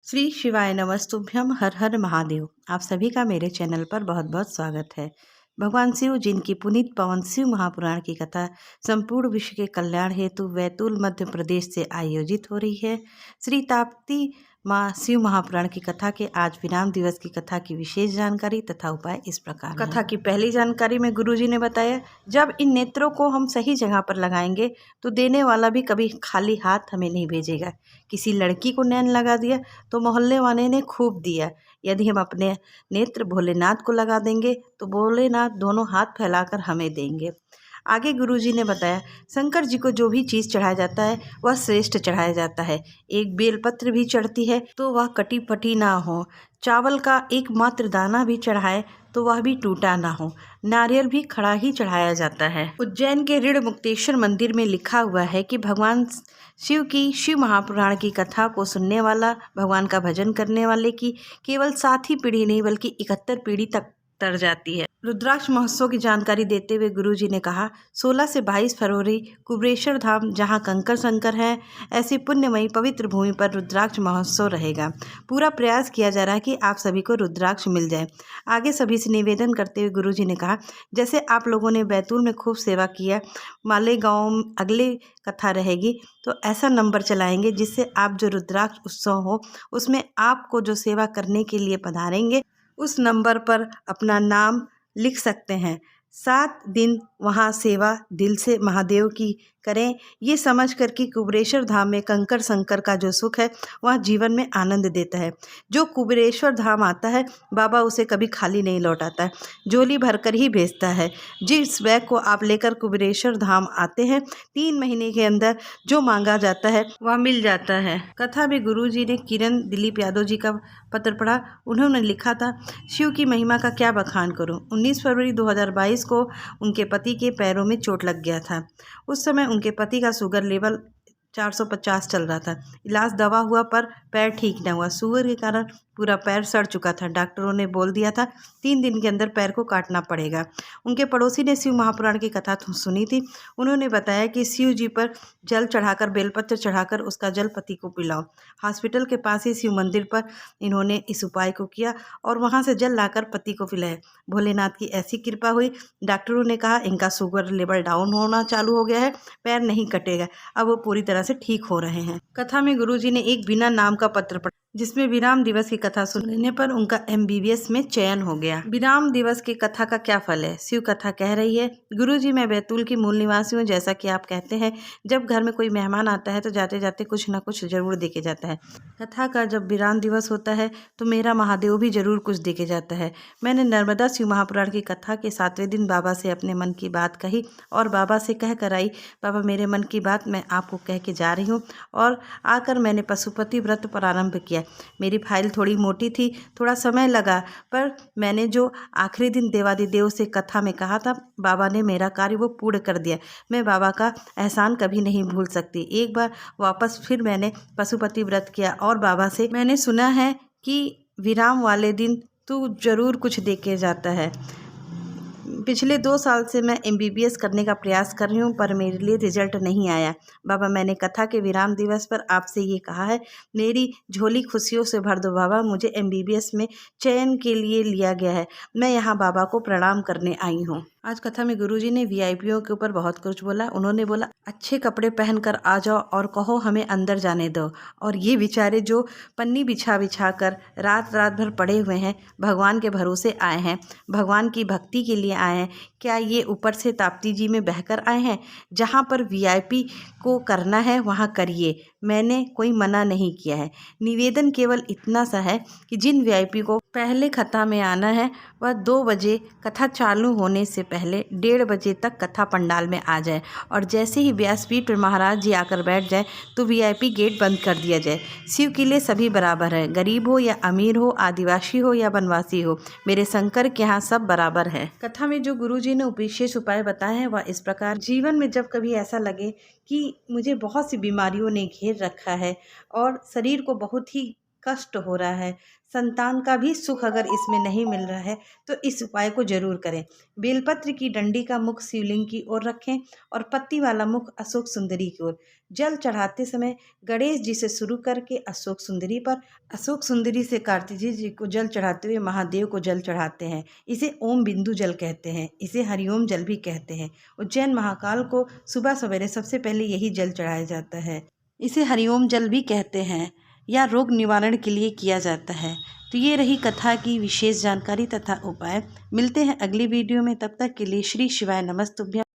श्री शिवाय नमस्तुभ्यम। हर हर महादेव। आप सभी का मेरे चैनल पर बहुत बहुत स्वागत है। भगवान शिव जिनकी पुनीत पवन शिव महापुराण की कथा संपूर्ण विश्व के कल्याण हेतु बैतूल मध्य प्रदेश से आयोजित हो रही है। श्री ताप्ती माँ शिव महापुराण की कथा के आज विराम दिवस की कथा की विशेष जानकारी तथा उपाय इस प्रकार हैं। कथा की पहली जानकारी में गुरुजी ने बताया, जब इन नेत्रों को हम सही जगह पर लगाएंगे तो देने वाला भी कभी खाली हाथ हमें नहीं भेजेगा। किसी लड़की को नैन लगा दिया तो मोहल्ले वाले ने खूब दिया। यदि हम अपने नेत्र भोलेनाथ को लगा देंगे तो भोलेनाथ दोनों हाथ फैलाकर हमें देंगे। आगे गुरुजी ने बताया, शंकर जी को जो भी चीज़ चढ़ाया जाता है वह श्रेष्ठ चढ़ाया जाता है। एक बेलपत्र भी चढ़ती है तो वह कटी फटी ना हो। चावल का एकमात्र दाना भी चढ़ाए तो वह भी टूटा ना हो। नारियल भी खड़ा ही चढ़ाया जाता है। उज्जैन के ऋण मुक्तेश्वर मंदिर में लिखा हुआ है कि भगवान शिव की शिव महापुराण की कथा को सुनने वाला, भगवान का भजन करने वाले की केवल 7 ही पीढ़ी नहीं बल्कि 71 पीढ़ी तक तर जाती है। रुद्राक्ष महोत्सव की जानकारी देते हुए गुरुजी ने कहा, 16 से 22 फरवरी कुबेरेश्वर धाम जहां कंकर शंकर हैं, ऐसी पुण्यमयी पवित्र भूमि पर रुद्राक्ष महोत्सव रहेगा। पूरा प्रयास किया जा रहा है कि आप सभी को रुद्राक्ष मिल जाए। आगे सभी से निवेदन करते हुए गुरुजी ने कहा, जैसे आप लोगों ने बैतूल में खूब सेवा किया, मालेगांव अगले कथा रहेगी तो ऐसा नंबर चलाएंगे जिससे आप जो रुद्राक्ष उत्सव हो उसमें आपको जो सेवा करने के लिए पधारेंगे उस नंबर पर अपना नाम लिख सकते हैं। 7 दिन वहाँ सेवा दिल से महादेव की करें, ये समझ कर कि कुबेरेश्वर धाम में कंकर शंकर का जो सुख है वह जीवन में आनंद देता है। जो कुबेरेश्वर धाम आता है बाबा उसे कभी खाली नहीं लौटाता है, झोली भरकर ही भेजता है। जिस बैग को आप लेकर कुबेरेश्वर धाम आते हैं 3 महीने के अंदर जो मांगा जाता है वह मिल जाता है। कथा में गुरुजी ने किरण दिलीप यादव जी का पत्र पढ़ा। उन्होंने लिखा था, शिव की महिमा का क्या बखान करूं। 19 फरवरी 2022 को उनके पति के पैरों में चोट लग गया था। उस समय उनके पति का शुगर लेवल 450 चल रहा था। इलाज दवा हुआ पर पैर ठीक न हुआ। शुगर के कारण पूरा पैर सड़ चुका था। डॉक्टरों ने बोल दिया था 3 दिन के अंदर पैर को काटना पड़ेगा। उनके पड़ोसी ने शिव महापुराण की कथा सुनी थी। उन्होंने बताया कि शिव जी पर जल चढ़ाकर, बेलपत्र चढ़ाकर उसका जल पति को पिलाओ। हॉस्पिटल के पास ही शिव मंदिर पर इन्होंने इस उपाय को किया और वहाँ से जल लाकर पति को पिलाया। भोलेनाथ की ऐसी कृपा हुई, डॉक्टरों ने कहा इनका शुगर लेवल डाउन होना चालू हो गया है, पैर नहीं कटेगा। अब वो पूरी तरह से ठीक हो रहे हैं। कथा में गुरुजी ने एक बिना नाम का पत्र पढ़ा जिसमें विराम दिवस की कथा सुनने पर उनका MBBS में चयन हो गया। विराम दिवस की कथा का क्या फल है? शिव कथा कह रही है, गुरुजी मैं बैतूल की मूल निवासी हूँ। जैसा कि आप कहते हैं, जब घर में कोई मेहमान आता है तो जाते जाते कुछ ना कुछ जरूर देके जाता है। कथा का जब विराम दिवस होता है तो मेरा महादेव भी जरूर कुछ देके जाता है। मैंने नर्मदा शिव महापुराण की कथा के 7वें दिन बाबा से अपने मन की बात कही और बाबा से कह कर आई, बाबा मेरे मन की बात मैं आपको कह के जा रही हूँ। और आकर मैंने पशुपति व्रत प्रारंभ किया। मेरी फाइल थोड़ी मोटी थी, थोड़ा समय लगा, पर मैंने जो आखिरी दिन देवादिदेव से कथा में कहा था बाबा ने मेरा कार्य वो पूर्ण कर दिया। मैं बाबा का एहसान कभी नहीं भूल सकती। एक बार वापस फिर मैंने पशुपति व्रत किया और बाबा से मैंने सुना है कि विराम वाले दिन तू जरूर कुछ दे के जाता है। पिछले 2 साल से मैं MBBS करने का प्रयास कर रही हूँ पर मेरे लिए रिजल्ट नहीं आया। बाबा मैंने कथा के विराम दिवस पर आपसे ये कहा है, मेरी झोली खुशियों से भर दो बाबा। मुझे MBBS में चयन के लिए लिया गया है। मैं यहाँ बाबा को प्रणाम करने आई हूँ। आज कथा में गुरुजी ने VIPों के ऊपर बहुत कुछ बोला। उन्होंने बोला, अच्छे कपड़े पहनकर आ जाओ और कहो हमें अंदर जाने दो। और ये बेचारे जो पन्नी बिछा बिछा कर रात रात भर पड़े हुए हैं, भगवान के भरोसे आए हैं, भगवान की भक्ति के लिए आए हैं, क्या ये ऊपर से ताप्ती जी में बहकर आए हैं? जहाँ पर VIP को करना है वहाँ करिए, मैंने कोई मना नहीं किया है। निवेदन केवल इतना सा है कि जिन VIP को पहले कथा में आना है वह 2 बजे कथा चालू होने से पहले 1:30 बजे तक कथा पंडाल में आ जाए और जैसे ही व्यासपीठ पर महाराज जी आकर बैठ जाए तो VIP गेट बंद कर दिया जाए। शिव के लिए सभी बराबर है, गरीब हो या अमीर हो, आदिवासी हो या वनवासी हो, मेरे शंकर के यहाँ सब बराबर है। कथा में जो गुरुजी ने विशेष उपाय बताए हैं वह इस प्रकार, जीवन में जब कभी ऐसा लगे कि मुझे बहुत सी बीमारियों ने घेर रखा है और शरीर को बहुत ही कष्ट हो रहा है, संतान का भी सुख अगर इसमें नहीं मिल रहा है तो इस उपाय को जरूर करें। बेलपत्र की डंडी का मुख शिवलिंग की ओर रखें और पत्ती वाला मुख अशोक सुंदरी की ओर। जल चढ़ाते समय गणेश जी से शुरू करके अशोक सुंदरी पर, अशोक सुंदरी से कार्तिजी जी को जल चढ़ाते हुए महादेव को जल चढ़ाते हैं। इसे ओम बिंदु जल कहते हैं, इसे हरिओम जल भी कहते हैं। उज्जैन महाकाल को सुबह सवेरे सबसे पहले यही जल चढ़ाया जाता है। इसे हरिओम जल भी कहते हैं या रोग निवारण के लिए किया जाता है। तो ये रही कथा की विशेष जानकारी तथा उपाय। मिलते हैं अगली वीडियो में, तब तक के लिए श्री शिवाय नमस्तुभ्यं।